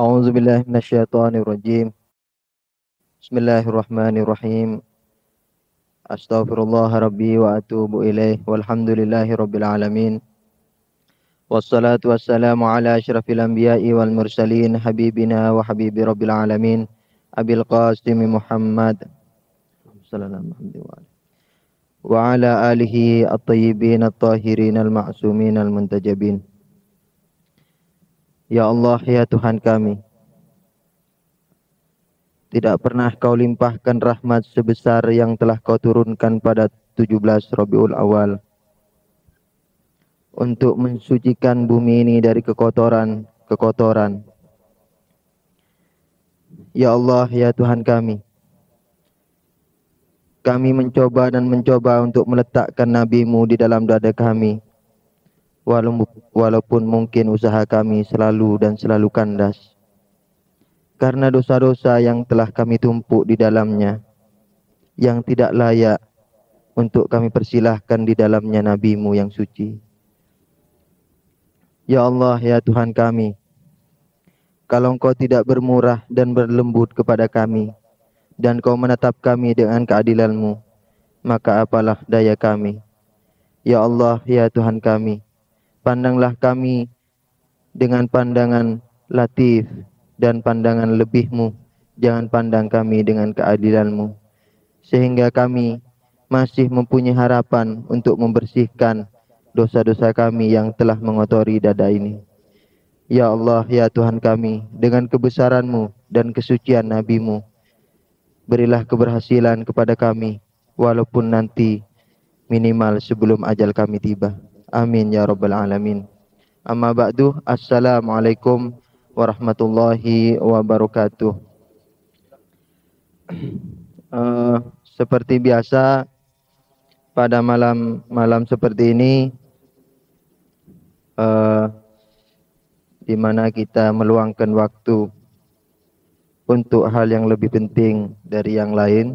A'udzu billahi minasyaitonir rajim. Bismillahirrahmanirrahim. Astaghfirullah rabbi wa atubu ilaih. Walhamdulillahi rabbil alamin. Wassalatu wassalamu ala asyrafil anbiya'i wal mursalin habibina wa habibi rabbil alamin Abil Qasim Muhammad sallallahu alaihi wa ala alihi at-tayyibin at-tahirin al-ma'sumin al-muntajabin. Ya Allah, ya Tuhan kami, tidak pernah kau limpahkan rahmat sebesar yang telah kau turunkan pada 17 Rabiul Awal untuk mensucikan bumi ini dari kekotoran. Ya Allah, ya Tuhan kami mencoba untuk meletakkan NabiMu di dalam dada kami, walaupun mungkin usaha kami selalu kandas, karena dosa-dosa yang telah kami tumpuk di dalamnya, yang tidak layak untuk kami persilahkan di dalamnya NabiMu yang suci. Ya Allah, ya Tuhan kami, kalau Engkau tidak bermurah dan berlembut kepada kami, dan Kau menatap kami dengan keadilan-Mu, maka apalah daya kami. Ya Allah, ya Tuhan kami, pandanglah kami dengan pandangan latif dan pandangan lebih-Mu. Jangan pandang kami dengan keadilan-Mu, sehingga kami masih mempunyai harapan untuk membersihkan dosa-dosa kami yang telah mengotori dada ini. Ya Allah, ya Tuhan kami, dengan kebesaran-Mu dan kesucian Nabi-Mu, berilah keberhasilan kepada kami, walaupun nanti minimal sebelum ajal kami tiba. Amin ya rabbal alamin. Amma ba'du, assalamualaikum warahmatullahi wabarakatuh. Seperti biasa, pada malam seperti ini, di mana kita meluangkan waktu untuk hal yang lebih penting dari yang lain,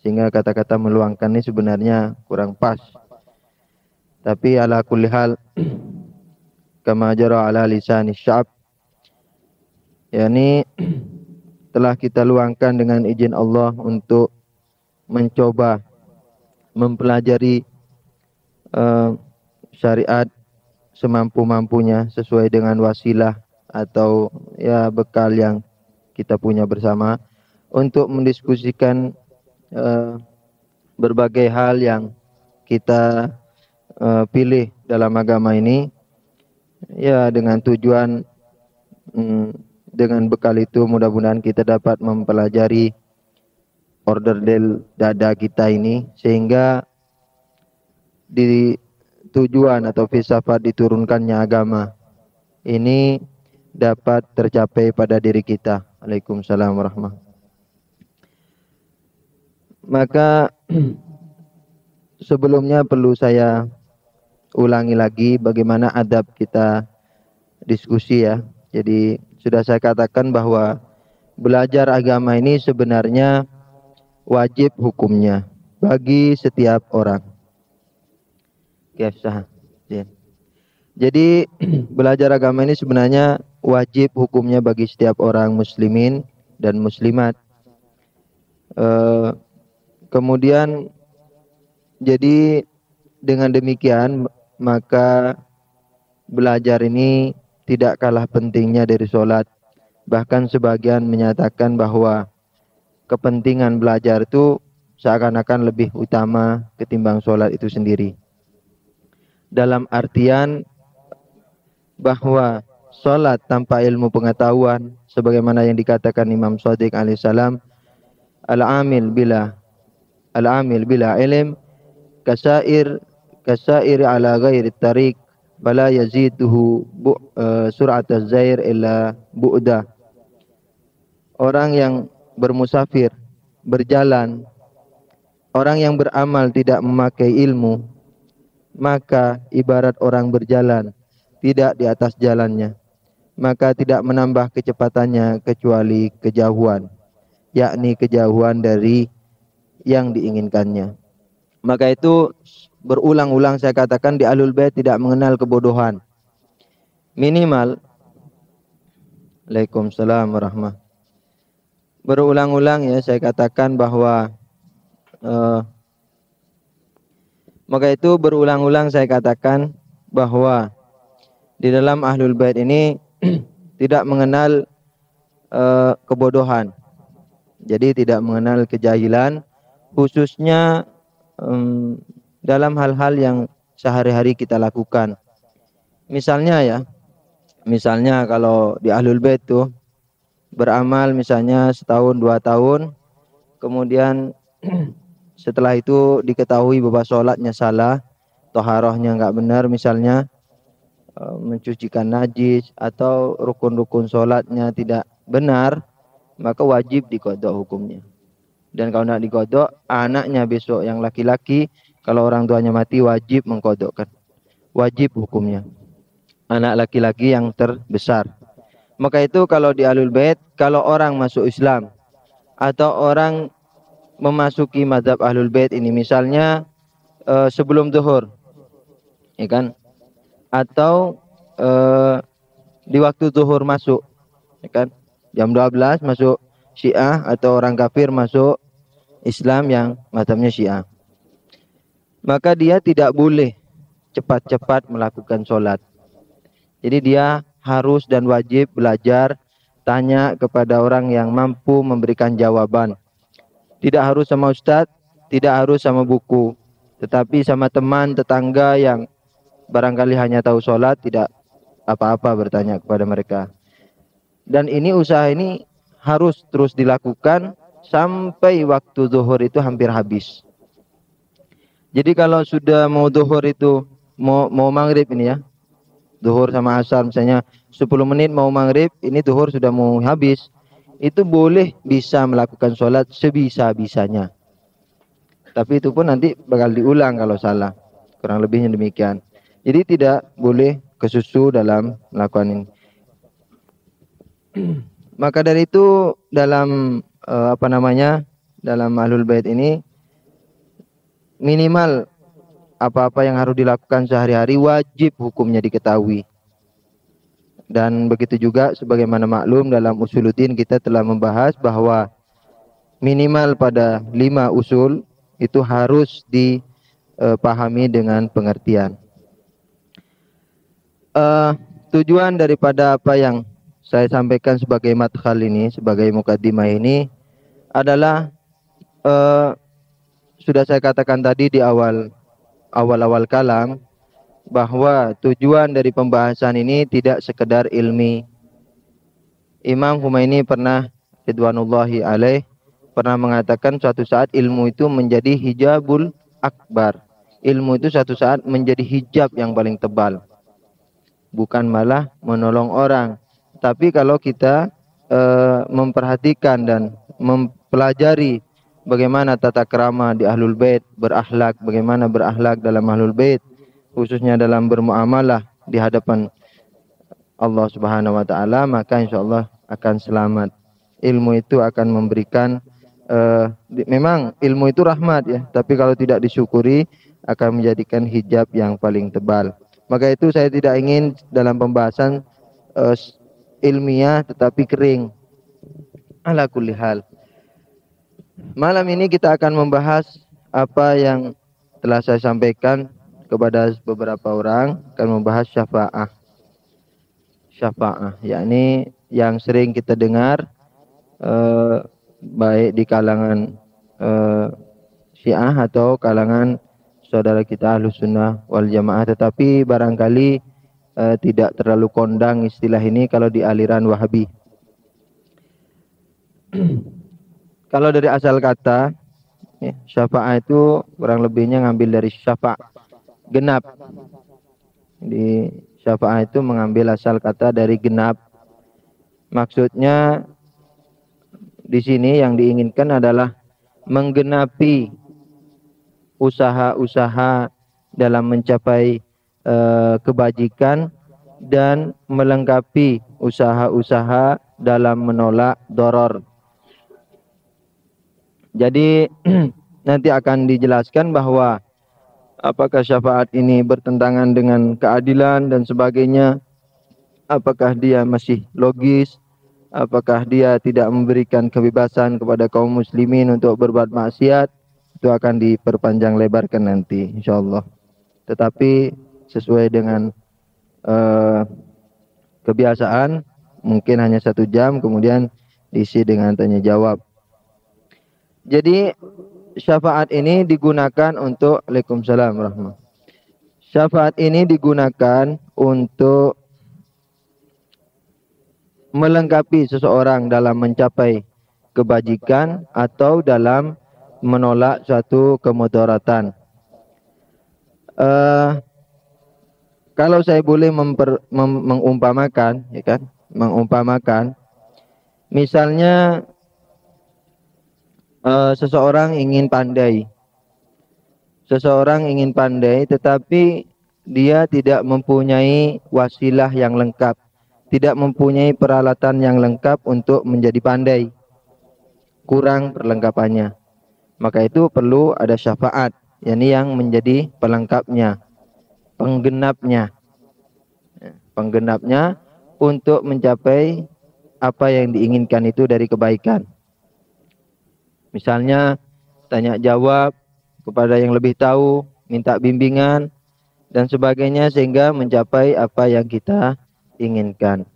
sehingga kata-kata meluangkan ini sebenarnya kurang pas. Tapi ala kulli hal, kama jara ala lisan sya'ab, yakni telah kita luangkan dengan izin Allah untuk mencoba mempelajari syariat semampu-mampunya sesuai dengan wasilah atau ya bekal yang kita punya bersama, untuk mendiskusikan berbagai hal yang kita pilih dalam agama ini, ya dengan tujuan dengan bekal itu mudah-mudahan kita dapat mempelajari order del dada kita ini, sehingga di tujuan atau filsafat diturunkannya agama ini dapat tercapai pada diri kita. Waalaikumsalam warahmatullahi. Maka sebelumnya perlu saya ulangi lagi bagaimana adab kita diskusi ya. Jadi sudah saya katakan bahwa belajar agama ini sebenarnya wajib hukumnya bagi setiap orang. Jadi belajar agama ini sebenarnya wajib hukumnya bagi setiap orang muslimin dan muslimat. Kemudian jadi dengan demikian maka belajar ini tidak kalah pentingnya dari sholat. Bahkan sebagian menyatakan bahwa kepentingan belajar itu seakan-akan lebih utama ketimbang sholat itu sendiri. Dalam artian bahwa sholat tanpa ilmu pengetahuan, sebagaimana yang dikatakan Imam Shadiq alaihissalam, al-amil bila ilm kasair ala ghairi tariq fala yaziduhu sur'at az-zair illa bu'da. Orang yang bermusafir, berjalan, orang yang beramal tidak memakai ilmu, maka ibarat orang berjalan tidak di atas jalannya, maka tidak menambah kecepatannya kecuali kejauhan, yakni kejauhan dari yang diinginkannya. Maka itu berulang-ulang saya katakan, di Ahlul Bait tidak mengenal kebodohan. Minimal Waalaikumsalam warahmatullahi. Berulang-ulang ya saya katakan bahwa maka itu berulang-ulang saya katakan bahwa di dalam Ahlul Bait ini tidak mengenal kebodohan. Jadi tidak mengenal kejahilan, khususnya dalam hal-hal yang sehari-hari kita lakukan. Misalnya kalau di Ahlul Bait tuh beramal misalnya setahun 2 tahun, kemudian setelah itu diketahui bahwa sholatnya salah, toharohnya nggak benar, misalnya mencucikan najis atau rukun-rukun sholatnya tidak benar, maka wajib dikodok hukumnya. Dan kalau tidak dikodok, anaknya besok yang laki-laki, kalau orang tuanya mati wajib mengkodokkan, wajib hukumnya, anak laki-laki yang terbesar. Maka itu kalau di Ahlul Bait, kalau orang masuk Islam atau orang memasuki mazhab Ahlul Bait ini, misalnya sebelum zuhur, ya kan, atau di waktu zuhur masuk, ya kan, jam 12 masuk Syiah, atau orang kafir masuk Islam yang mazhabnya Syiah, maka dia tidak boleh cepat-cepat melakukan sholat. Jadi dia harus dan wajib belajar, tanya kepada orang yang mampu memberikan jawaban. Tidak harus sama ustadz, tidak harus sama buku, tetapi sama teman, tetangga yang barangkali hanya tahu sholat, tidak apa-apa bertanya kepada mereka. Dan ini usaha ini harus terus dilakukan sampai waktu zuhur itu hampir habis. Jadi kalau sudah mau zuhur itu, mau maghrib ini ya, zuhur sama asar misalnya 10 menit mau maghrib, ini zuhur sudah mau habis, itu boleh bisa melakukan sholat sebisa-bisanya. Tapi itu pun nanti bakal diulang kalau salah, kurang lebihnya demikian. Jadi tidak boleh kesusu dalam melakukan ini. Maka dari itu dalam dalam Ahlul Bait ini minimal apa-apa yang harus dilakukan sehari-hari wajib hukumnya diketahui. Dan begitu juga sebagaimana maklum dalam Usuluddin kita telah membahas bahwa minimal pada 5 usul itu harus dipahami dengan pengertian. Tujuan daripada apa yang saya sampaikan sebagai madkhal ini, sebagai mukaddimah ini adalah sudah saya katakan tadi di awal kalam, bahwa tujuan dari pembahasan ini tidak sekedar ilmi. Imam Khomeini pernah ridwanullahi alaih pernah mengatakan suatu saat ilmu itu menjadi hijabul akbar. Ilmu itu suatu saat menjadi hijab yang paling tebal. Bukan malah menolong orang. Tapi kalau kita memperhatikan dan mempelajari bagaimana tata krama di Ahlul Bait, berakhlak, bagaimana berakhlak dalam Ahlul Bait, khususnya dalam bermuamalah di hadapan Allah Subhanahu wa taala, maka insyaallah akan selamat. Ilmu itu akan memberikan memang ilmu itu rahmat ya, tapi kalau tidak disyukuri akan menjadikan hijab yang paling tebal. Maka itu saya tidak ingin dalam pembahasan ilmiah tetapi kering. Ala kulli hal, malam ini kita akan membahas apa yang telah saya sampaikan kepada beberapa orang, akan membahas syafa'ah. Syafa'ah, yakni yang sering kita dengar baik di kalangan Syiah atau kalangan saudara kita Ahlus Sunnah wal Jamaah, tetapi barangkali tidak terlalu kondang istilah ini kalau di aliran Wahabi. Kalau dari asal kata ya, syafa'ah itu kurang lebihnya ngambil dari syafa' genap. Di syafa'ah itu mengambil asal kata dari genap. Maksudnya di sini yang diinginkan adalah menggenapi usaha-usaha dalam mencapai kebajikan dan melengkapi usaha-usaha dalam menolak doror. Jadi nanti akan dijelaskan bahwa apakah syafaat ini bertentangan dengan keadilan dan sebagainya, apakah dia masih logis apakah dia tidak memberikan kebebasan kepada kaum muslimin untuk berbuat maksiat, itu akan diperpanjang lebarkan nanti insyaallah. Tetapi sesuai dengan kebiasaan mungkin hanya 1 jam, kemudian diisi dengan tanya jawab. Jadi syafaat ini digunakan untuk Waalaikumsalam warahmatullahi. Syafaat ini digunakan untuk melengkapi seseorang dalam mencapai kebajikan atau dalam menolak suatu kemudaratan. Kalau saya boleh mengumpamakan, ya kan? Mengumpamakan, misalnya seseorang ingin pandai, tetapi dia tidak mempunyai wasilah yang lengkap, tidak mempunyai peralatan yang lengkap untuk menjadi pandai, kurang perlengkapannya. Maka itu perlu ada syafaat, yakni yang menjadi pelengkapnya, penggenapnya untuk mencapai apa yang diinginkan itu dari kebaikan. Misalnya tanya jawab kepada yang lebih tahu, minta bimbingan dan sebagainya sehingga mencapai apa yang kita inginkan.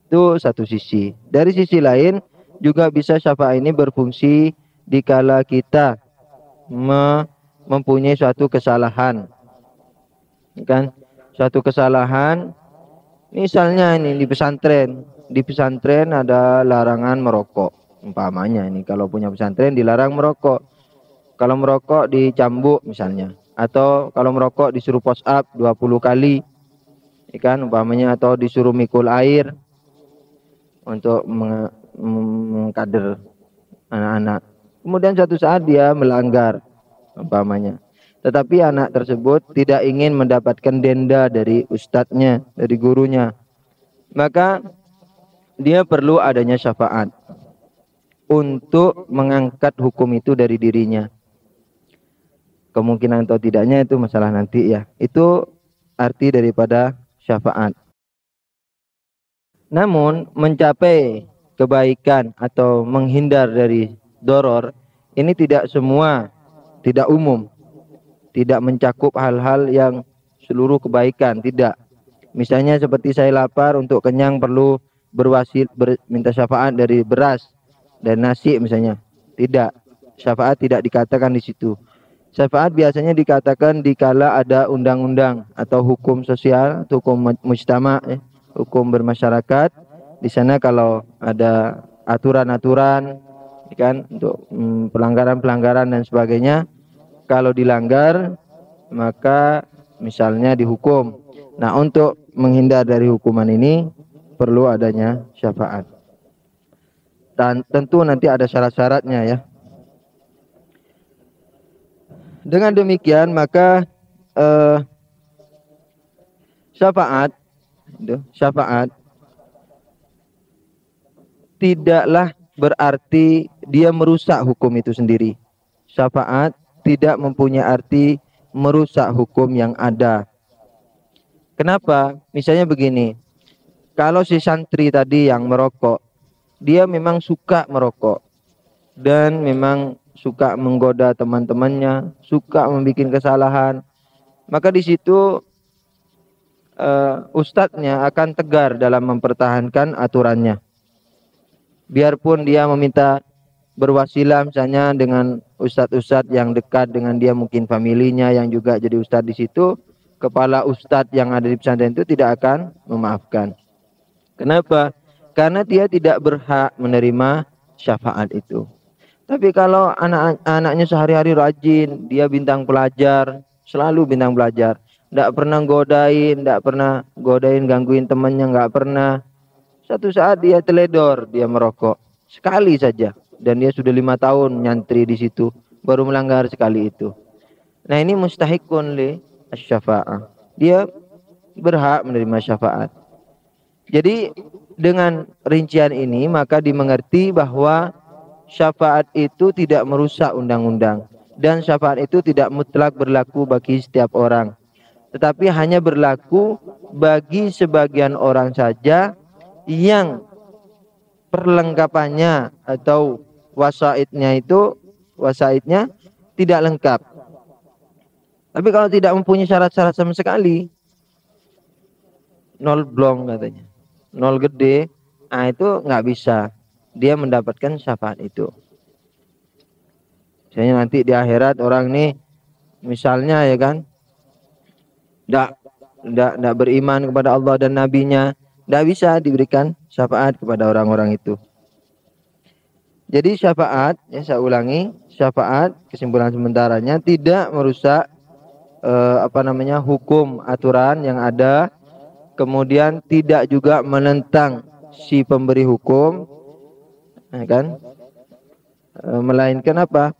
Itu satu sisi. Dari sisi lain juga bisa syafaat ini berfungsi dikala kita mempunyai suatu kesalahan, kan? Suatu kesalahan, misalnya ini di pesantren ada larangan merokok. Umpamanya ini kalau punya pesantren dilarang merokok. Kalau merokok dicambuk misalnya, atau kalau merokok disuruh push up 20 kali, kan umpamanya, atau disuruh mikul air untuk mengkader anak-anak. Kemudian suatu saat dia melanggar umpamanya, tetapi anak tersebut tidak ingin mendapatkan denda dari ustadznya, dari gurunya, maka dia perlu adanya syafaat untuk mengangkat hukum itu dari dirinya. Kemungkinan atau tidaknya itu masalah nanti ya. Itu arti daripada syafaat. Namun mencapai kebaikan atau menghindar dari doror ini tidak semua, tidak umum, tidak mencakup hal-hal yang seluruh kebaikan, tidak. Misalnya seperti saya lapar, untuk kenyang perlu minta syafaat dari beras dan nasi misalnya. Tidak, syafaat tidak dikatakan di situ. Syafaat biasanya dikatakan dikala ada undang-undang atau hukum sosial, hukum mujtama, hukum bermasyarakat. Di sana kalau ada aturan-aturan, kan, untuk pelanggaran-pelanggaran dan sebagainya, kalau dilanggar maka misalnya dihukum. Nah, untuk menghindar dari hukuman ini perlu adanya syafaat. Dan tentu nanti ada syarat-syaratnya ya. Dengan demikian maka syafaat tidaklah berarti dia merusak hukum itu sendiri. Syafaat tidak mempunyai arti merusak hukum yang ada. Kenapa? Misalnya begini, kalau si santri tadi yang merokok, dia memang suka merokok dan memang suka menggoda teman-temannya, suka membuat kesalahan, maka di situ ustadznya akan tegar dalam mempertahankan aturannya. Biarpun dia meminta berwasilah misalnya dengan ustadz-ustadz yang dekat dengan dia, mungkin familinya yang juga jadi ustadz di situ, kepala ustadz yang ada di pesantren itu tidak akan memaafkan. Kenapa? Karena dia tidak berhak menerima syafaat itu. Tapi kalau anak-anaknya sehari-hari rajin, dia bintang pelajar, selalu bintang pelajar, tidak pernah godain, gangguin temannya, nggak pernah. Satu saat dia teledor, dia merokok sekali saja, dan dia sudah 5 tahun nyantri di situ, baru melanggar sekali itu. Nah, ini mustahikun li asy-syafa'ah. Dia berhak menerima syafaat. Jadi dengan rincian ini maka dimengerti bahwa syafaat itu tidak merusak undang-undang, dan syafaat itu tidak mutlak berlaku bagi setiap orang, tetapi hanya berlaku bagi sebagian orang saja yang perlengkapannya atau wasaitnya tidak lengkap. Tapi kalau tidak mempunyai syarat-syarat sama sekali, nol blong katanya, nol gede, nah itu nggak bisa dia mendapatkan syafaat itu. Misalnya nanti di akhirat orang nih, misalnya ya kan, tidak beriman kepada Allah dan nabinya, tidak bisa diberikan syafaat kepada orang-orang itu. Jadi syafaat, ya saya ulangi, syafaat kesimpulan sementaranya tidak merusak hukum aturan yang ada, kemudian tidak juga menentang si pemberi hukum, ya kan? Melainkan apa?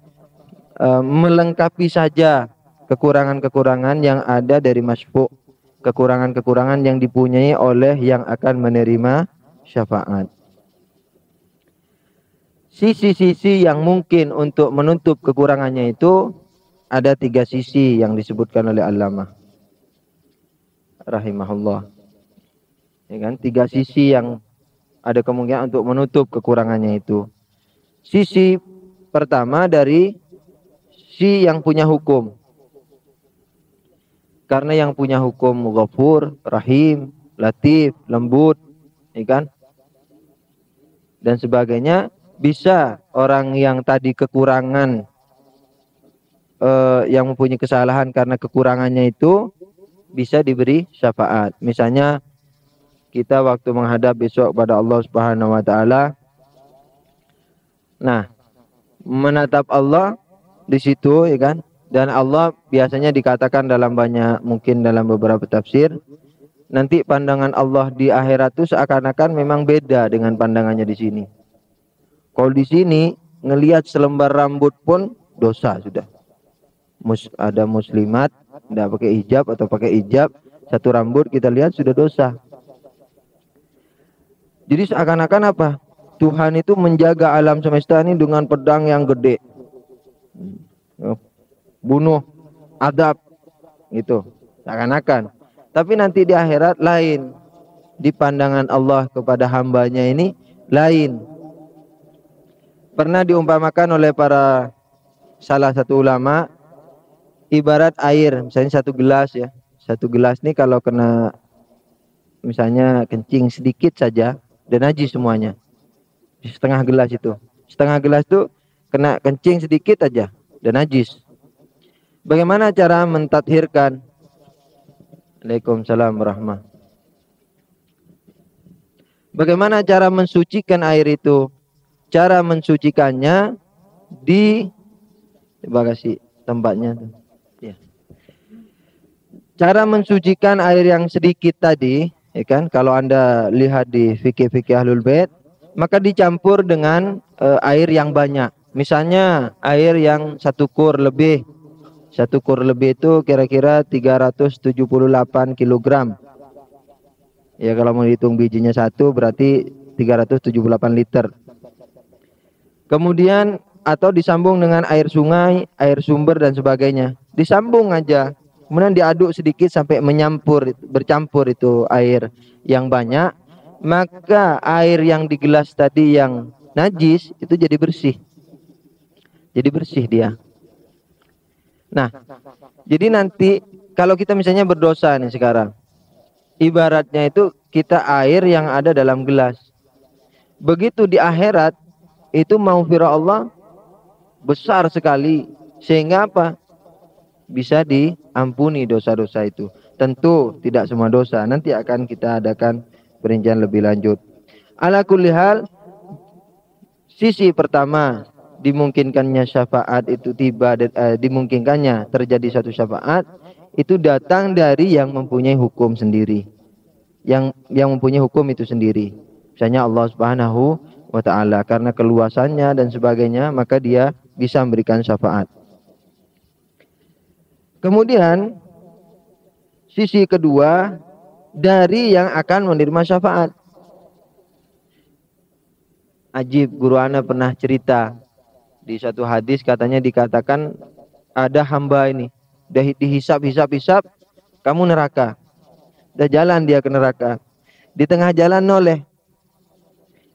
Melengkapi saja kekurangan-kekurangan yang ada dari masfu', kekurangan-kekurangan yang dipunyai oleh yang akan menerima syafaat. Sisi-sisi yang mungkin untuk menutup kekurangannya itu ada 3 sisi yang disebutkan oleh Allamah rahimahullah. Ya kan? 3 sisi yang ada kemungkinan untuk menutup kekurangannya itu. Sisi pertama dari si yang punya hukum. Karena yang punya hukum Ghafur, Rahim, Latif, Lembut, ya kan? Dan sebagainya, bisa orang yang tadi kekurangan, yang mempunyai kesalahan karena kekurangannya itu bisa diberi syafaat. Misalnya kita waktu menghadap besok pada Allah Subhanahu wa taala, nah, menatap Allah di situ, ya kan? Dan Allah biasanya dikatakan mungkin dalam beberapa tafsir, nanti pandangan Allah di akhirat itu seakan-akan memang beda dengan pandangannya di sini. Kalau di sini ngelihat selembar rambut pun dosa sudah. Ada muslimat tidak pakai hijab atau pakai hijab, satu rambut kita lihat sudah dosa. Jadi seakan-akan apa? Tuhan itu menjaga alam semesta ini dengan pedang yang gede. Bunuh, adab, gitu. Seakan-akan. Tapi nanti di akhirat lain. Di pandangan Allah kepada hambanya ini lain. Pernah diumpamakan oleh salah satu ulama, ibarat air, misalnya satu gelas ya. Satu gelas ini kalau kena misalnya kencing sedikit saja, dan najis semuanya. Setengah gelas itu. Setengah gelas itu kena kencing sedikit aja, dan najis. Bagaimana cara mentathirkan? Waalaikumsalam warahmatullahi. Bagaimana cara mensucikan air itu? Cara mensucikannya coba kasih tempatnya. Ya. Cara mensucikan air yang sedikit tadi, ya kan? Kalau Anda lihat di fikih-fikih Ahlul Bait, maka dicampur dengan air yang banyak. Misalnya air yang 1 kur lebih. 1 kur lebih itu kira-kira 378 kg. Ya kalau mau hitung bijinya 1 berarti 378 liter. Kemudian atau disambung dengan air sungai, air sumber dan sebagainya. Disambung aja. Kemudian diaduk sedikit sampai bercampur itu air yang banyak. Maka air yang di gelas tadi yang najis itu jadi bersih. Jadi bersih dia. Nah, jadi nanti kalau kita misalnya berdosa nih sekarang, ibaratnya itu kita air yang ada dalam gelas. Begitu di akhirat itu maghfirah Allah besar sekali, sehingga apa? Bisa diampuni dosa-dosa itu. Tentu tidak semua dosa, nanti akan kita adakan perincian lebih lanjut. Ala kulli hal, sisi pertama dimungkinkannya syafaat itu dimungkinkannya terjadi satu syafaat itu datang dari yang mempunyai hukum sendiri, yang mempunyai hukum itu sendiri. Misalnya Allah Subhanahu wa ta'ala, karena keluasannya dan sebagainya, maka dia bisa memberikan syafaat. Kemudian sisi kedua dari yang akan menerima syafaat. Ajib, guru ana pernah cerita di satu hadis, katanya dikatakan ada hamba ini dihisap, kamu neraka. Udah jalan dia ke neraka. Di tengah jalan noleh.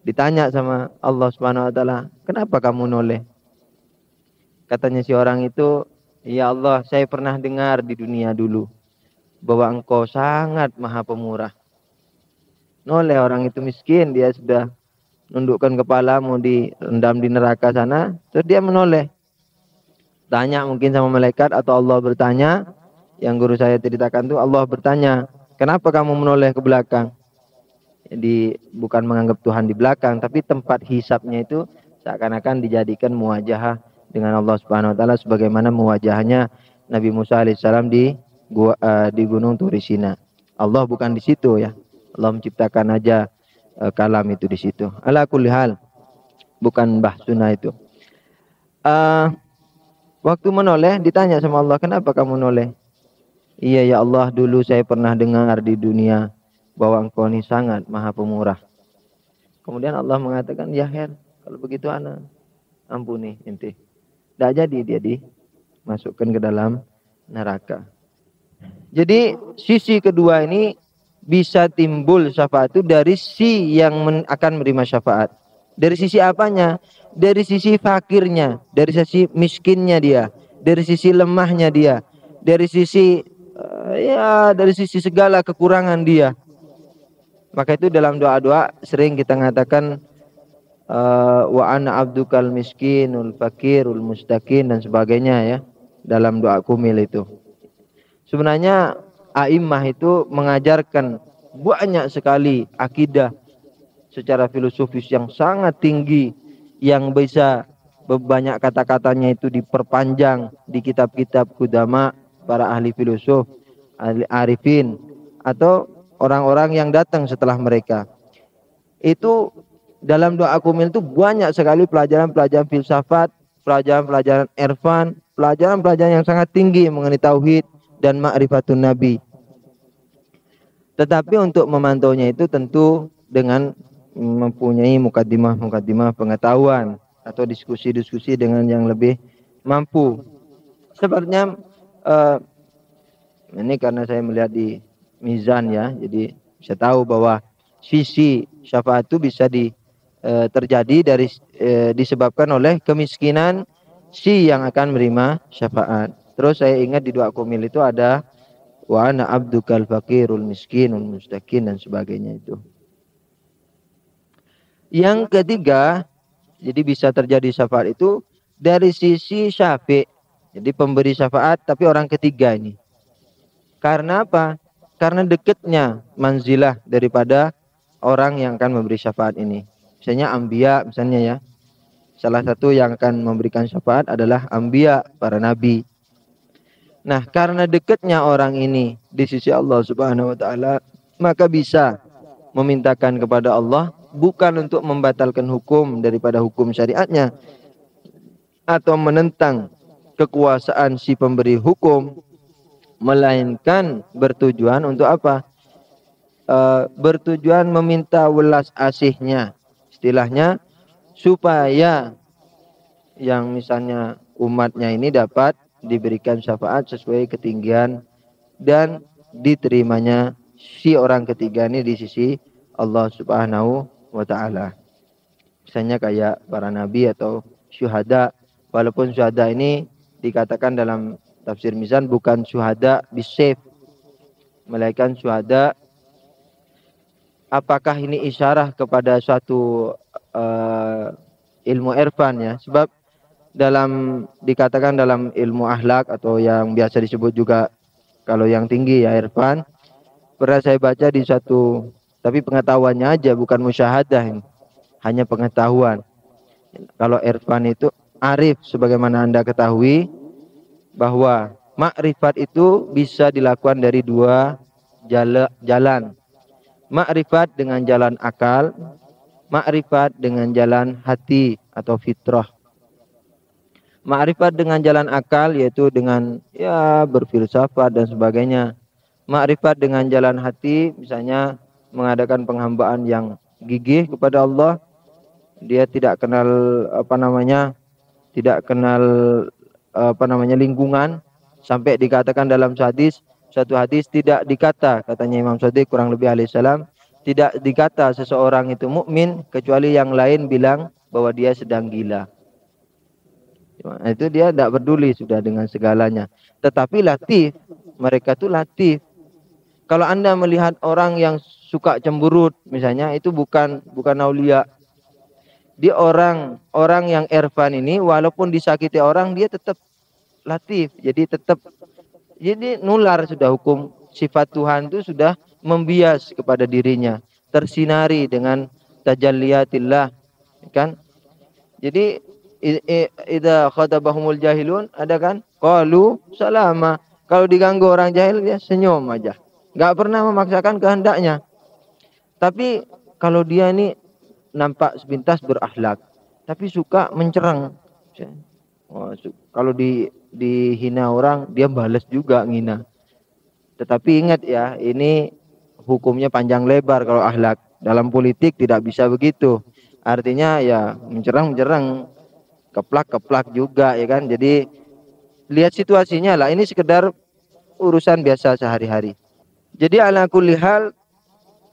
Ditanya sama Allah Subhanahu wa taala, "Kenapa kamu noleh?" Katanya si orang itu, "Ya Allah, saya pernah dengar di dunia dulu bahwa Engkau sangat Maha Pemurah." Noleh orang itu miskin, dia sudah nundukkan kepala mau direndam di neraka sana, terus dia menoleh. Tanya mungkin sama malaikat atau Allah bertanya, yang guru saya ceritakan tuh Allah bertanya, "Kenapa kamu menoleh ke belakang?" Jadi bukan menganggap Tuhan di belakang, tapi tempat hisapnya itu seakan-akan dijadikan muwajahah dengan Allah Subhanahu wa taala sebagaimana muwajahnya Nabi Musa alaihissalam di Gunung Turisina. Allah bukan di situ ya. Allah menciptakan aja kalam itu di situ. Ala kulli hal, bukan bahsuna itu. Waktu menoleh ditanya sama Allah, "Kenapa kamu noleh?" "Iya ya Allah, dulu saya pernah dengar di dunia bahwa Engkau ini sangat Maha Pemurah." Kemudian Allah mengatakan, "Ya Her, kalau begitu ana ampuni inti." Tidak jadi dia dimasukkan ke dalam neraka. Jadi sisi kedua ini bisa timbul syafaat itu dari si yang akan menerima syafaat. Dari sisi apanya? Dari sisi fakirnya, dari sisi miskinnya dia, dari sisi lemahnya dia, dari sisi dari sisi segala kekurangan dia. Maka itu dalam doa-doa sering kita mengatakan wa ana abdukal miskinul fakirul mustaqin dan sebagainya ya dalam doa kumil itu. Sebenarnya a'immah itu mengajarkan banyak sekali akidah secara filosofis yang sangat tinggi yang bisa banyak kata-katanya itu diperpanjang di kitab-kitab kudama para ahli filosof, ahli arifin atau orang-orang yang datang setelah mereka. Itu dalam doa kumil itu banyak sekali pelajaran-pelajaran filsafat, pelajaran-pelajaran irfan, pelajaran-pelajaran yang sangat tinggi mengenai tauhid dan ma'rifatun nabi. Tetapi untuk memantaunya itu tentu dengan mempunyai mukaddimah pengetahuan atau diskusi-diskusi dengan yang lebih mampu. Sebenarnya ini karena saya melihat di mizan ya, jadi saya tahu bahwa sisi syafaat itu bisa terjadi dari disebabkan oleh kemiskinan si yang akan menerima syafaat. Terus saya ingat di doa kumil itu ada wa ana abdukal fakirul miskinul mustaqin dan sebagainya itu. Yang ketiga, jadi bisa terjadi syafaat itu dari sisi syafi'. Jadi pemberi syafaat tapi orang ketiga ini. Karena apa? Karena dekatnya manzilah daripada orang yang akan memberi syafaat ini. Misalnya anbiya misalnya ya. Salah satu yang akan memberikan syafaat adalah anbiya, para nabi. Nah, karena dekatnya orang ini di sisi Allah Subhanahu wa taala, maka bisa memintakan kepada Allah bukan untuk membatalkan hukum daripada hukum syariatnya atau menentang kekuasaan si pemberi hukum, melainkan bertujuan untuk apa? Bertujuan meminta welas asihnya, istilahnya supaya yang misalnya umatnya ini dapat diberikan syafaat sesuai ketinggian dan diterimanya si orang ketiga ini di sisi Allah Subhanahu wa taala. Misalnya kayak para nabi atau syuhada, walaupun syuhada ini dikatakan dalam tafsir Mizan bukan syuhada bisayf, melainkan syuhada. Apakah ini isyarah kepada suatu ilmu irfan ya? Sebab dikatakan dalam ilmu akhlak atau yang biasa disebut juga kalau yang tinggi ya irfan, pernah saya baca di satu, tapi pengetahuannya aja bukan musyahadah ini, hanya pengetahuan. Kalau irfan itu arif, sebagaimana Anda ketahui bahwa makrifat itu bisa dilakukan dari dua jalan. Makrifat dengan jalan akal, makrifat dengan jalan hati atau fitrah. Makrifat dengan jalan akal yaitu dengan ya berfilsafat dan sebagainya. Makrifat dengan jalan hati misalnya mengadakan penghambaan yang gigih kepada Allah. Dia tidak kenal lingkungan, sampai dikatakan dalam satu hadis tidak dikata, katanya Imam Shadiq kurang lebih alaihissalam, tidak dikata seseorang itu mukmin kecuali yang lain bilang bahwa dia sedang gila. Itu dia tidak peduli sudah dengan segalanya. Tetapi latif, mereka tuh latif. Kalau Anda melihat orang yang suka cemberut misalnya, itu bukan aulia. Dia orang yang irfan ini walaupun disakiti orang dia tetap latif. Jadi nular sudah hukum sifat Tuhan itu sudah membias kepada dirinya, tersinari dengan tajalliyatillah, kan? Jadi idza khatabahumul jahilun, ada kan? Qalu salama. Kalau diganggu orang jahil dia senyum aja. Enggak pernah memaksakan kehendaknya. Tapi kalau dia ini nampak sepintas berakhlak, tapi suka mencereng. Kalau dihina orang dia balas juga ngina. Tetapi ingat ya, ini hukumnya panjang lebar kalau akhlak. Dalam politik tidak bisa begitu. Artinya ya mencereng, keplak juga ya kan. Jadi lihat situasinya lah. Ini sekedar urusan biasa sehari-hari. Jadi ala kulli hal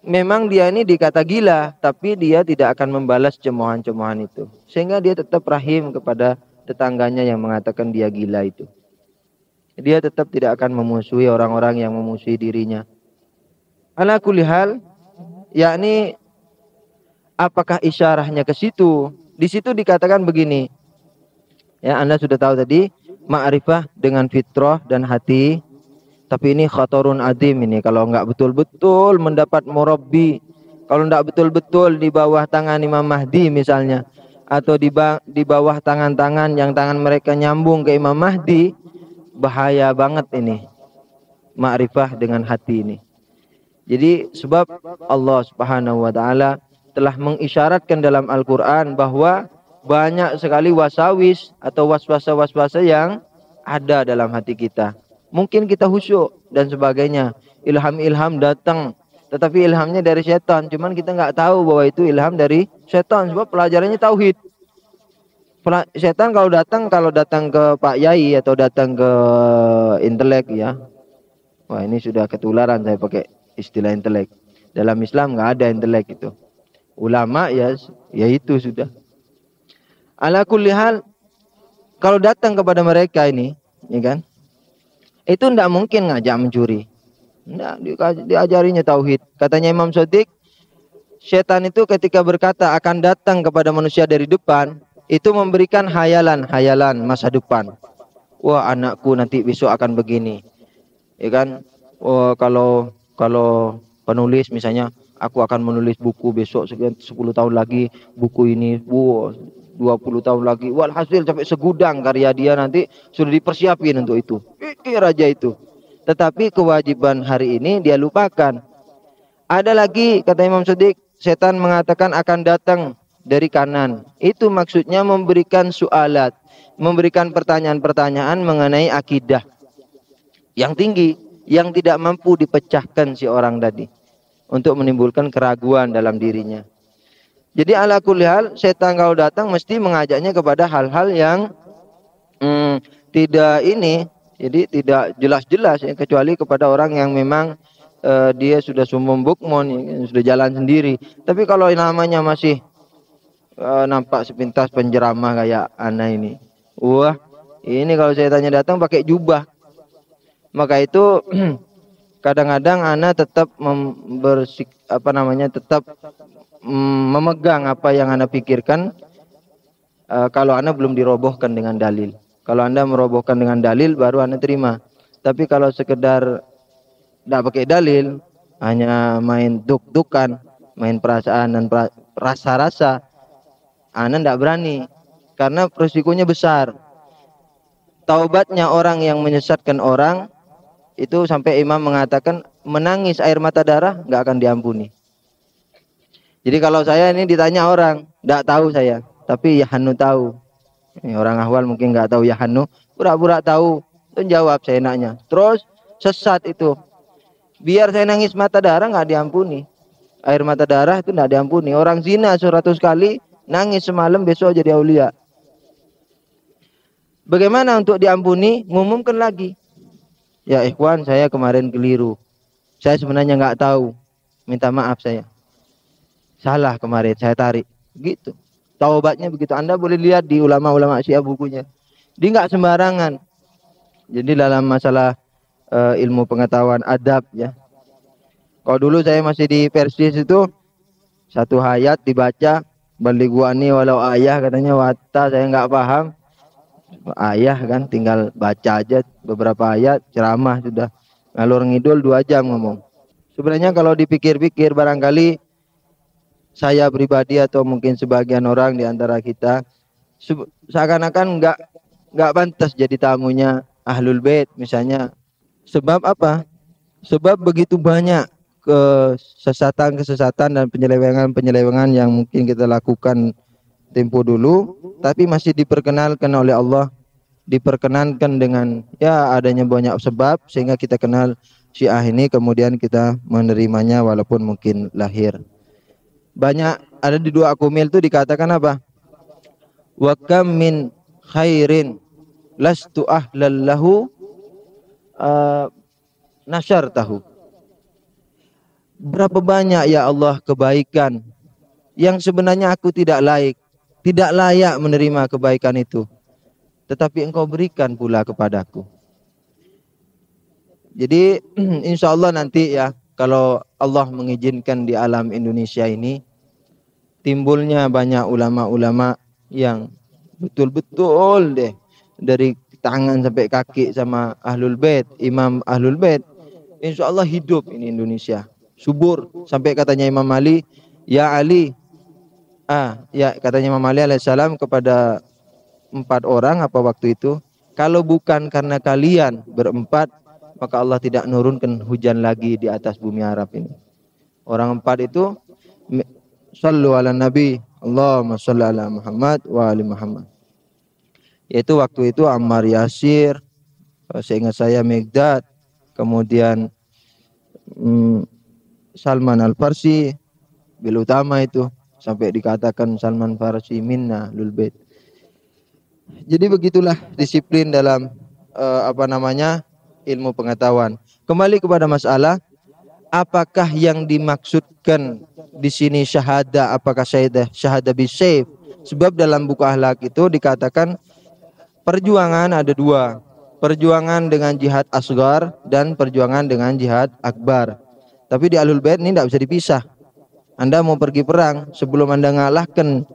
memang dia ini dikata gila, tapi dia tidak akan membalas cemoohan-cemoohan itu. Sehingga dia tetap rahim kepada tetangganya yang mengatakan dia gila itu. Dia tetap tidak akan memusuhi orang-orang yang memusuhi dirinya. Ala kulli hal, yakni apakah isyarahnya ke situ? Di situ dikatakan begini. Ya, Anda sudah tahu tadi, ma'rifah dengan fitrah dan hati. Tapi ini khatarun adim ini, kalau enggak betul-betul mendapat murabbi, kalau enggak betul-betul di bawah tangan Imam Mahdi misalnya, atau di bawah tangan-tangan yang tangan mereka nyambung ke Imam Mahdi, bahaya banget ini ma'rifah dengan hati ini. Jadi sebab Allah Subhanahu wa taala telah mengisyaratkan dalam Al-Qur'an bahwa banyak sekali wasawis atau waswasa-waswasa yang ada dalam hati kita. Mungkin kita khusyuk dan sebagainya, ilham-ilham datang, tetapi ilhamnya dari setan. Cuman kita nggak tahu bahwa itu ilham dari setan, sebab pelajarannya tauhid. Setan kalau datang ke Pak Yai atau datang ke intelek ya, wah ini sudah ketularan saya pakai istilah intelek. Dalam Islam nggak ada intelek itu. Ulama ya itu sudah. Ala kulli hal, kalau datang kepada mereka ini, ya kan? Itu tidak mungkin ngajak mencuri. Tidak, diajarinya tauhid. Katanya Imam Shadiq, setan itu ketika berkata akan datang kepada manusia dari depan, itu memberikan hayalan masa depan. Wah, anakku nanti besok akan begini. Ya kan? Wah, kalau penulis misalnya, aku akan menulis buku besok 10 tahun lagi, buku ini, wah, 20 tahun lagi, walhasil sampai segudang karya dia nanti sudah dipersiapin untuk itu. Pikir aja itu. Tetapi kewajiban hari ini dia lupakan. Ada lagi kata Imam Shadiq, setan mengatakan akan datang dari kanan. Itu maksudnya memberikan sualat, memberikan pertanyaan-pertanyaan mengenai akidah yang tinggi, yang tidak mampu dipecahkan si orang tadi, untuk menimbulkan keraguan dalam dirinya. Jadi ala kulli hal, setan kalau datang mesti mengajaknya kepada hal-hal yang tidak ini, jadi tidak jelas-jelas ya, kecuali kepada orang yang memang dia sudah sumum bukmon, ya, sudah jalan sendiri. Tapi kalau namanya masih nampak sepintas penjeramah kayak ana ini, wah ini kalau setannya datang pakai jubah, maka itu kadang-kadang ana tetap tetap memegang apa yang anda pikirkan. Kalau anda belum dirobohkan dengan dalil. Kalau anda merobohkan dengan dalil baru anda terima. Tapi kalau sekedar tidak pakai dalil, hanya main duk-dukan, main perasaan dan rasa-rasa, anda tidak berani, karena resikonya besar. Taubatnya orang yang menyesatkan orang itu sampai imam mengatakan menangis air mata darah nggak akan diampuni. Jadi kalau saya ini ditanya orang, tidak tahu saya, tapi Yahanu tahu. Ini orang ahwal mungkin nggak tahu Yahanu, pura-pura tahu, itu jawab saya enaknya. Terus sesat itu. Biar saya nangis mata darah nggak diampuni. Air mata darah itu nggak diampuni. Orang zina 100 kali nangis semalam besok jadi aulia. Bagaimana untuk diampuni? Ngumumkan lagi. Ya ikhwan, saya kemarin keliru. Saya sebenarnya nggak tahu. Minta maaf saya. Salah kemarin saya tarik. Gitu. Taubatnya begitu. Anda boleh lihat di ulama-ulama Syiah bukunya. Dia nggak sembarangan. Jadi dalam masalah ilmu pengetahuan adab ya. Kalau dulu saya masih di Persis itu satu ayat dibaca baliguani walau ayah katanya wata saya nggak paham. Ayah kan tinggal baca aja beberapa ayat ceramah sudah ngalur ngidul 2 jam ngomong. Sebenarnya kalau dipikir-pikir barangkali saya pribadi atau mungkin sebagian orang di antara kita seakan-akan nggak pantas jadi tamunya Ahlul Bait misalnya. Sebab apa? Sebab begitu banyak kesesatan-kesesatan dan penyelewengan-penyelewengan yang mungkin kita lakukan tempo dulu, tapi masih diperkenalkan oleh Allah, diperkenankan dengan ya adanya banyak sebab sehingga kita kenal Syiah ini, kemudian kita menerimanya walaupun mungkin lahir. Banyak ada di 2 Akumil itu dikatakan apa? Wa kam min khairin lastu ahlallahu nasyartahu. Berapa banyak ya Allah kebaikan yang sebenarnya aku tidak layak menerima kebaikan itu, tetapi Engkau berikan pula kepadaku. Jadi insya Allah nanti ya, kalau Allah mengizinkan di alam Indonesia ini timbulnya banyak ulama-ulama yang betul-betul deh dari tangan sampai kaki sama Ahlul Bait, Imam Ahlul Bait, insya Allah hidup ini Indonesia subur. Sampai katanya Imam Ali, ya Ali, ya katanya Imam Ali alaihissalam kepada 4 orang apa waktu itu, kalau bukan karena kalian berempat maka Allah tidak nurunkan hujan lagi di atas bumi Arab ini. Orang 4 itu sallu ala nabi, Allahumma shalli ala Muhammad wa ali Muhammad. Yaitu waktu itu Ammar Yasir, seingat saya Megdad, kemudian Salman Al-Farsi, bil utama itu sampai dikatakan Salman Farsi minna lul bait. Jadi begitulah disiplin dalam ilmu pengetahuan. Kembali kepada masalah, apakah yang dimaksudkan di sini syahada, apakah syahada bisayf? Sebab dalam buku akhlak itu dikatakan perjuangan ada 2, perjuangan dengan jihad asgar dan perjuangan dengan jihad akbar. Tapi di Ahlul Bait ini tidak bisa dipisah. Anda mau pergi perang, sebelum Anda ngalahkan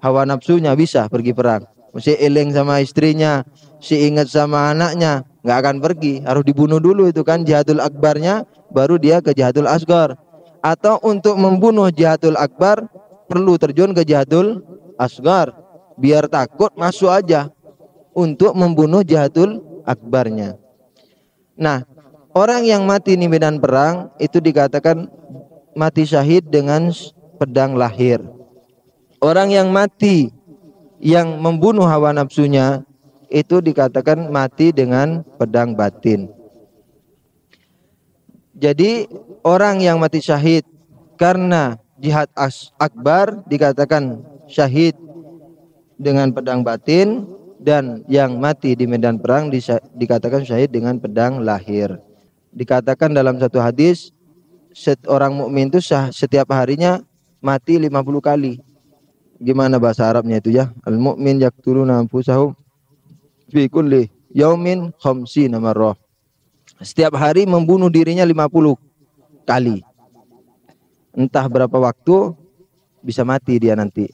hawa nafsunya bisa pergi perang. Mesti eling sama istrinya, si ingat sama anaknya, nggak akan pergi. Harus dibunuh dulu itu kan jihadul akbarnya, baru dia ke jihadul asgar. Atau untuk membunuh jihadul akbar perlu terjun ke jihadul asgar, biar takut masuk aja untuk membunuh jihadul akbarnya. Nah, orang yang mati di medan perang itu dikatakan mati syahid dengan pedang lahir. Orang yang mati yang membunuh hawa nafsunya itu dikatakan mati dengan pedang batin. Jadi orang yang mati syahid karena jihad akbar dikatakan syahid dengan pedang batin, dan yang mati di medan perang dikatakan syahid dengan pedang lahir. Dikatakan dalam satu hadis, orang mukmin itu setiap harinya mati 50 kali. Gimana bahasa Arabnya itu ya? Al-mu'min yaqtuluna anfusahum fi kulli yaumin khamsina marrah. Setiap hari membunuh dirinya 50 kali. Entah berapa waktu bisa mati dia nanti.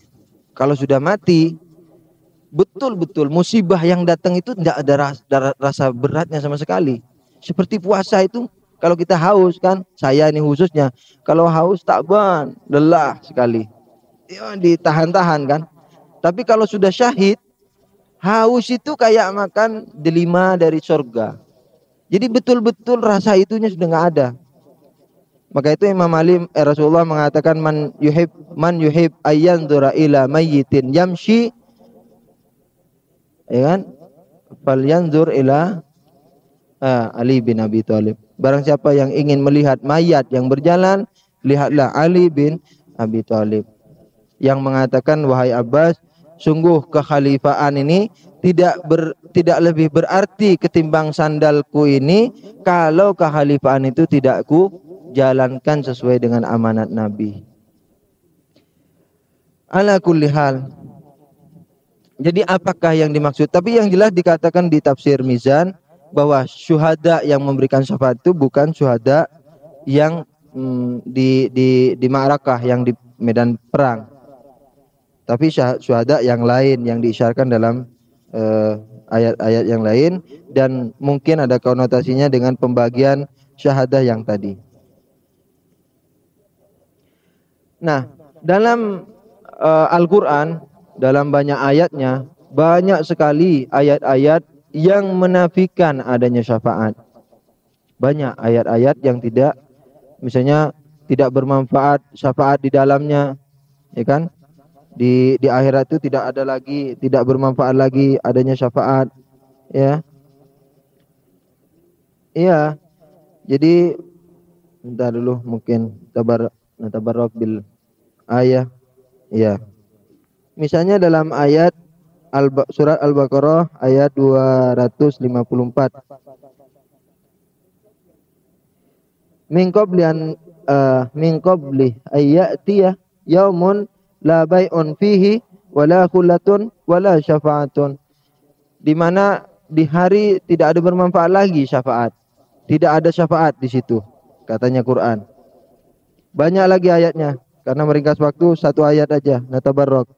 Kalau sudah mati, betul-betul musibah yang datang itu tidak ada rasa beratnya sama sekali. Seperti puasa itu, kalau kita haus kan, saya ini khususnya, kalau haus takban, lelah sekali, ya, ditahan-tahan kan. Tapi kalau sudah syahid, haus itu kayak makan delima dari surga. Jadi betul-betul rasa itunya sudah nggak ada. Maka itu Imam Ali Rasulullah mengatakan man yuhib ayyanzura ila mayyitin yamshi, ya kan? Falyanzur ila Ali bin Abi Thalib. Barang siapa yang ingin melihat mayat yang berjalan, lihatlah Ali bin Abi Thalib. Yang mengatakan, wahai Abbas, sungguh kekhalifaan ini tidak lebih berarti ketimbang sandalku ini kalau kekhalifaan itu tidak ku jalankan sesuai dengan amanat Nabi. Ala kulli hal. Jadi apakah yang dimaksud? Tapi yang jelas dikatakan di tafsir Mizan bahwa syuhada yang memberikan syafaat itu bukan syuhada yang di ma'rakah, yang di medan perang. Tapi syuhada yang lain yang diisyaratkan dalam ayat-ayat yang lain, dan mungkin ada konotasinya dengan pembagian syahadah yang tadi. Nah, dalam Al-Quran, dalam banyak ayatnya, banyak sekali ayat-ayat yang menafikan adanya syafaat. Banyak ayat-ayat yang tidak, misalnya tidak bermanfaat syafaat di dalamnya, ya kan? Di akhirat itu tidak ada lagi, tidak bermanfaat lagi adanya syafaat, ya. Iya. Jadi bentar dulu, mungkin tabarruk bil ayah. Iya. Misalnya dalam ayat surat Al-Baqarah ayat 254. Min qabli ayyatiya yaumun la bai'un fihi wala khullatun wala syafa'atun. Di mana di hari tidak ada bermanfaat lagi syafaat. Tidak ada syafaat di situ, katanya Quran. Banyak lagi ayatnya, karena meringkas waktu satu ayat aja, natabarrok.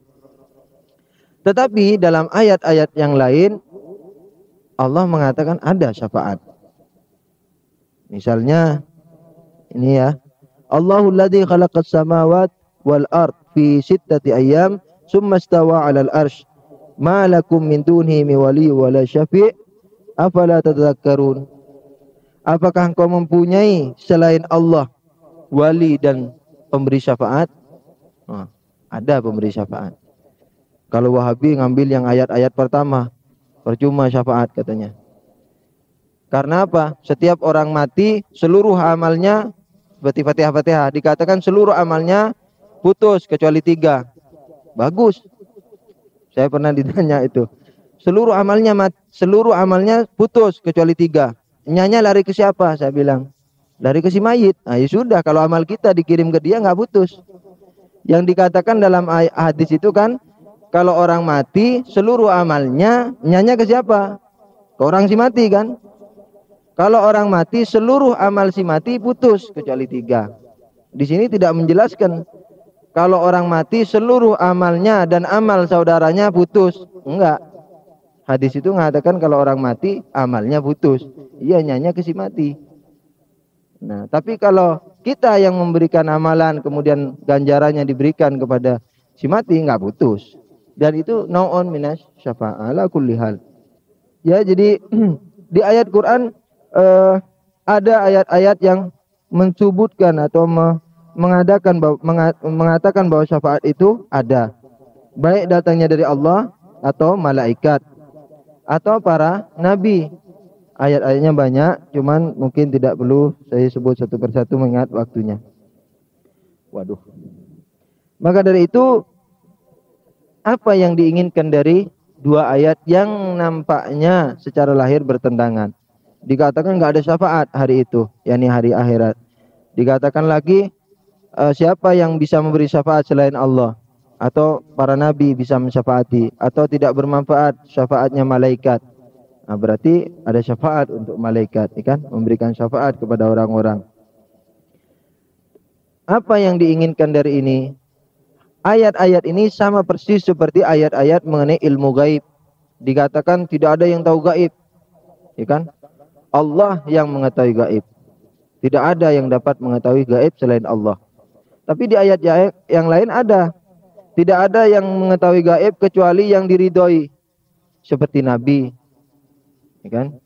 Tetapi dalam ayat-ayat yang lain Allah mengatakan ada syafaat. Misalnya ini ya, Allahul ladzi khalaqas samawati wal ard fi sittati ayyam tsumma istawa 'alal arsy ma lakum min dunihi min wali wala syafi' afala tadhakkarun. Apakah engkau mempunyai selain Allah wali dan pemberi syafaat? Ada pemberi syafaat. Kalau Wahabi ngambil yang ayat-ayat pertama, percuma syafaat katanya. Karena apa? Setiap orang mati, seluruh amalnya seperti Fatihah dikatakan seluruh amalnya putus kecuali 3. Bagus. Saya pernah ditanya itu. Seluruh amalnya putus kecuali 3. Nyanya lari ke siapa? Saya bilang, lari ke si mayit. Nah, ya sudah, kalau amal kita dikirim ke dia nggak putus. Yang dikatakan dalam hadis itu kan, kalau orang mati seluruh amalnya nyanya ke siapa? Ke orang si mati kan? Kalau orang mati seluruh amal si mati putus kecuali 3. Di sini tidak menjelaskan kalau orang mati seluruh amalnya dan amal saudaranya putus. Enggak. Hadis itu mengatakan kalau orang mati amalnya putus. Iya, nyanya ke si mati. Nah, tapi kalau kita yang memberikan amalan kemudian ganjarannya diberikan kepada si mati, enggak putus. Dan itu naun minas syafa'ah ala kulli hal. Ya, jadi di ayat Quran ada ayat-ayat yang mensubutkan atau mengatakan bahwa syafaat itu ada, baik datangnya dari Allah atau malaikat atau para nabi. Ayat-ayatnya banyak, cuman mungkin tidak perlu saya sebut satu persatu mengingat waktunya. Waduh. Maka dari itu, apa yang diinginkan dari dua ayat yang nampaknya secara lahir bertentangan? Dikatakan nggak ada syafaat hari itu, yakni hari akhirat. Dikatakan lagi siapa yang bisa memberi syafaat selain Allah, atau para nabi bisa mensyafaati, atau tidak bermanfaat syafaatnya malaikat. Nah, berarti ada syafaat untuk malaikat, kan? Memberikan syafaat kepada orang-orang. Apa yang diinginkan dari ini? Ayat-ayat ini sama persis seperti ayat-ayat mengenai ilmu gaib. Dikatakan tidak ada yang tahu gaib, ya kan? Allah yang mengetahui gaib. Tidak ada yang dapat mengetahui gaib selain Allah. Tapi di ayat yang lain ada. Tidak ada yang mengetahui gaib kecuali yang diridhoi, seperti nabi, ya kan?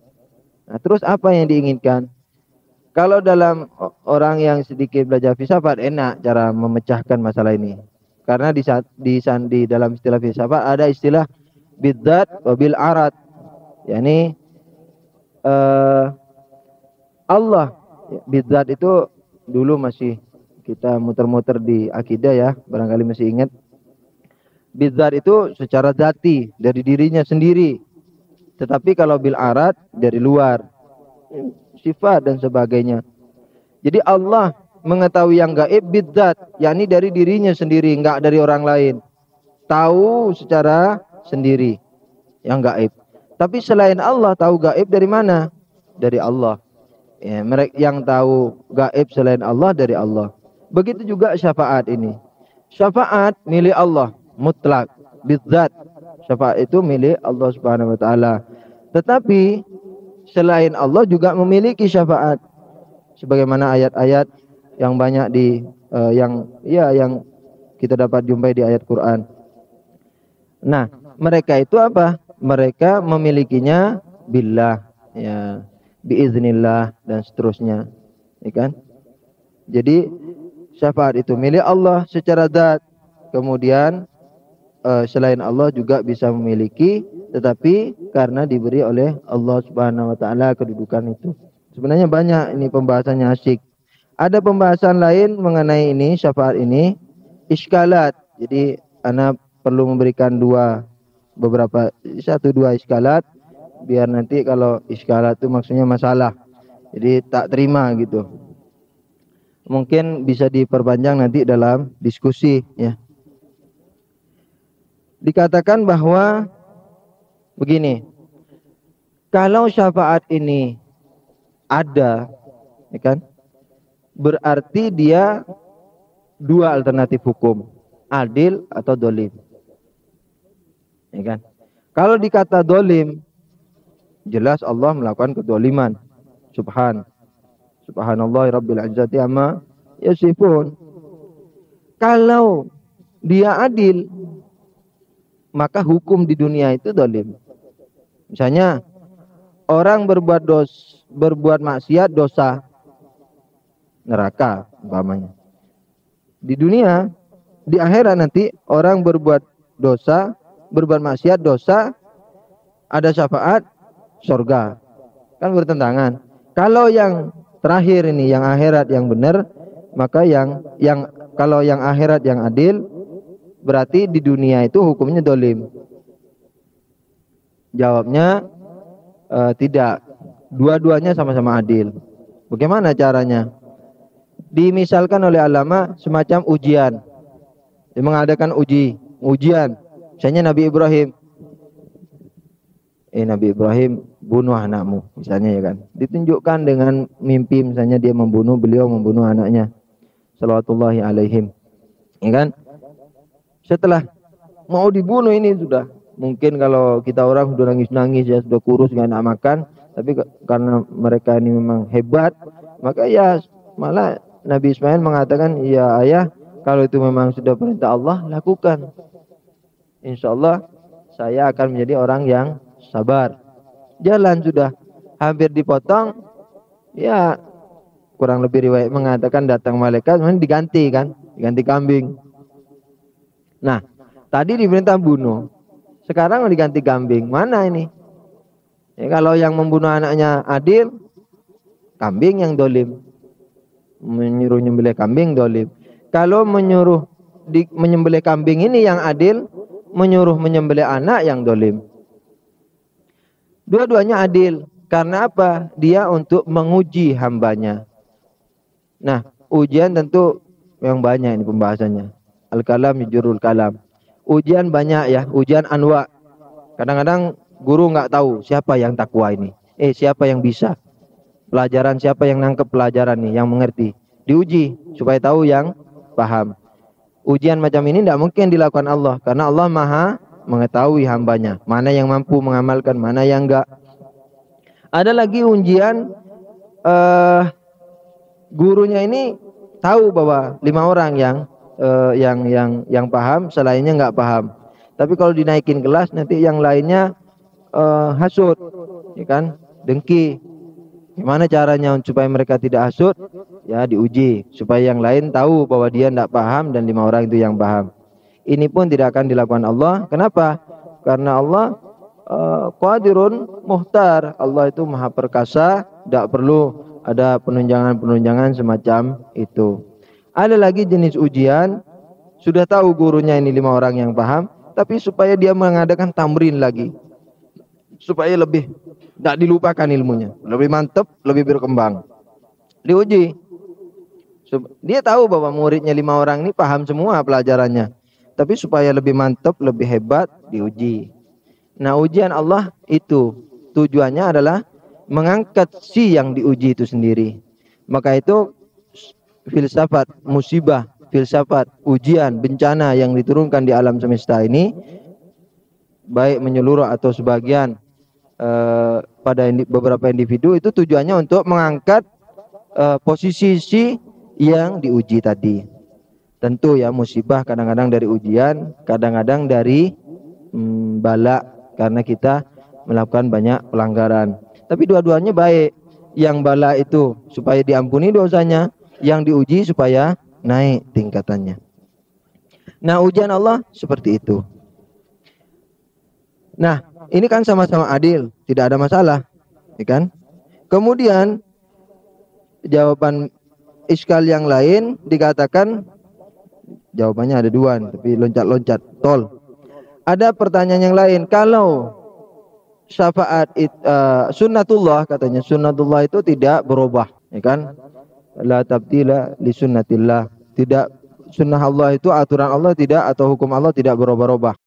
Nah, terus apa yang diinginkan? Kalau dalam orang yang sedikit belajar filsafat, enak cara memecahkan masalah ini. Karena di dalam istilah filsafat ada istilah bidzat wa bil arad. yakni Allah bidzat itu dulu masih kita muter-muter di akidah ya, barangkali masih ingat. Bidzat itu secara zati dari dirinya sendiri. Tetapi kalau bil arad dari luar, sifat dan sebagainya. Jadi Allah mengetahui yang gaib bidzat, yakni dari dirinya sendiri, enggak dari orang lain. tahu secara sendiri yang gaib. Tapi selain Allah tahu gaib dari mana? Dari Allah. Ya, mereka yang tahu gaib selain Allah dari Allah. Begitu juga syafaat ini. Syafaat milik Allah mutlak, bidzat. Syafaat itu milik Allah Subhanahu wa taala. Tetapi selain Allah juga memiliki syafaat. Sebagaimana ayat-ayat yang banyak di yang kita dapat jumpai di ayat Quran. Nah, mereka itu apa? Mereka memilikinya billah, ya, biiznillah dan seterusnya, ya kan? Jadi syafaat itu milik Allah secara zat. Kemudian selain Allah juga bisa memiliki, tetapi karena diberi oleh Allah Subhanahu wa taala kedudukan itu. Sebenarnya banyak ini pembahasannya, asyik. Ada pembahasan lain mengenai ini, syafaat ini, iskalat. Jadi ana perlu memberikan satu dua iskalat, biar nanti kalau iskalat itu maksudnya masalah, jadi tak terima gitu. Mungkin bisa diperpanjang nanti dalam diskusi, ya. Dikatakan bahwa begini, kalau syafaat ini ada, ya kan, berarti dia dua alternatif hukum, adil atau dolim, ya kan? Kalau dikata dolim, jelas Allah melakukan kedoliman. Subhanallah rabbil izzati amma yasifun. Kalau dia adil, maka hukum di dunia itu dolim. Misalnya orang berbuat maksiat, dosa, neraka umpamanya. Di dunia, di akhirat nanti orang berbuat dosa, berbuat maksiat, dosa, ada syafaat, surga. Kan bertentangan. Kalau yang terakhir ini, yang akhirat yang benar, maka kalau yang akhirat yang adil, berarti di dunia itu hukumnya dolim. Jawabnya tidak. Dua-duanya sama-sama adil. Bagaimana caranya? Dimisalkan oleh ulama semacam ujian. Dia mengadakan ujian. Misalnya Nabi Ibrahim. Nabi Ibrahim, bunuh anakmu, misalnya, ya kan. Ditunjukkan dengan mimpi, misalnya beliau membunuh anaknya. Shalawatullahi alaihim. Ya kan? Setelah mau dibunuh ini sudah, mungkin kalau kita orang sudah nangis-nangis, ya sudah kurus, nggak enak makan. Tapi karena mereka ini memang hebat, maka ya malah Nabi Ismail mengatakan, ya ayah, kalau itu memang sudah perintah Allah, lakukan. Insya Allah saya akan menjadi orang yang sabar. Jalan sudah hampir dipotong, ya kurang lebih riwayat mengatakan datang malaikat, diganti kambing. Nah, tadi diperintah bunuh, sekarang diganti kambing. Mana ini? Ya, kalau yang membunuh anaknya adil, kambing yang dolim. Menyuruh nyembelih kambing dolim. Kalau menyembelih kambing ini yang adil, menyuruh menyembelih anak yang dolim. Dua-duanya adil. Karena apa? Dia untuk menguji hambanya. Nah, ujian tentu yang banyak ini pembahasannya. Al-kalam yujurul kalam. Ujian banyak ya, ujian anwa. Kadang-kadang guru nggak tahu siapa yang takwa ini. Siapa yang bisa. Pelajaran siapa yang nangkep pelajaran nih, yang mengerti. Diuji supaya tahu yang paham. Ujian macam ini tidak mungkin dilakukan Allah, karena Allah Maha mengetahui hambanya, mana yang mampu mengamalkan, mana yang enggak. Ada lagi ujian gurunya ini tahu bahwa 5 orang yang paham, selainnya enggak paham. Tapi kalau dinaikin kelas nanti yang lainnya hasud, ya kan, dengki. Gimana caranya supaya mereka tidak hasud? Ya diuji supaya yang lain tahu bahwa dia tidak paham dan 5 orang itu yang paham. Ini pun tidak akan dilakukan Allah. Kenapa? Karena Allah qadirun muhtar. Allah itu maha perkasa, tidak perlu ada penunjangan-penunjangan semacam itu. Ada lagi jenis ujian, sudah tahu gurunya ini 5 orang yang paham, tapi supaya dia mengadakan tamrin lagi, supaya lebih tidak dilupakan ilmunya, lebih mantap, lebih berkembang. Diuji. Dia tahu bahwa muridnya 5 orang ini paham semua pelajarannya. tapi supaya lebih mantap, lebih hebat, diuji. Nah, ujian Allah itu tujuannya adalah mengangkat si yang diuji itu sendiri. Maka itu filsafat musibah, filsafat ujian, bencana yang diturunkan di alam semesta ini, baik menyeluruh atau sebagian pada beberapa individu, itu tujuannya untuk mengangkat posisi si yang diuji tadi. Tentu ya, musibah kadang-kadang dari ujian, kadang-kadang dari bala karena kita melakukan banyak pelanggaran. Tapi dua-duanya baik. Yang bala itu supaya diampuni dosanya, yang diuji supaya naik tingkatannya. Nah, ujian Allah seperti itu. Nah, ini kan sama-sama adil, tidak ada masalah, ya kan? Kemudian jawaban iskal yang lain dikatakan, jawabannya ada dua, tapi loncat-loncat, tol. Ada pertanyaan yang lain, kalau syafaat sunnatullah, katanya sunnatullah itu tidak berubah, ya kan? La tabdila li sunnatillah, tidak, sunnah Allah itu aturan Allah tidak, atau hukum Allah tidak berubah-ubah.